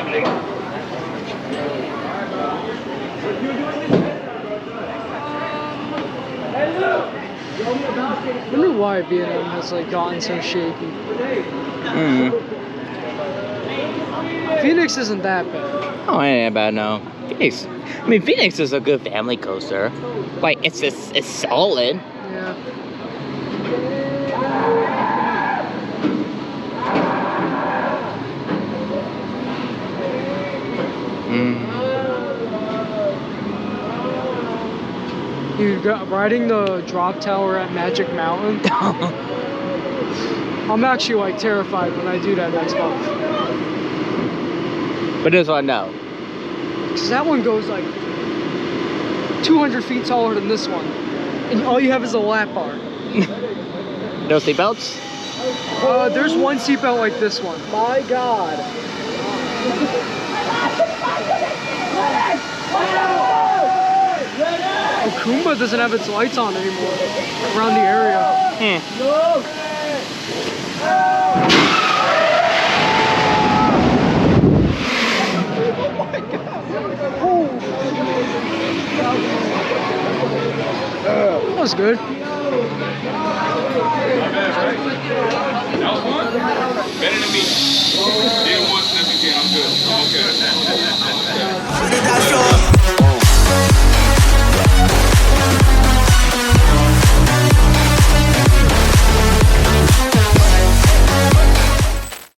I wonder why Vietnam has like gotten so shaky. Phoenix isn't that bad. Oh, it ain't bad, no. Phoenix. I mean, Phoenix is a good family coaster. Like, it's solid. Yeah. Dude, riding the drop tower at Magic Mountain. I'm actually like terrified when I do that next month. But this one, no. Because that one goes like 200 feet taller than this one. And all you have is a lap bar. No seatbelts? There's one seatbelt like this one. My God. Oh, Kumba doesn't have its lights on anymore around the area. That was good. Better than me.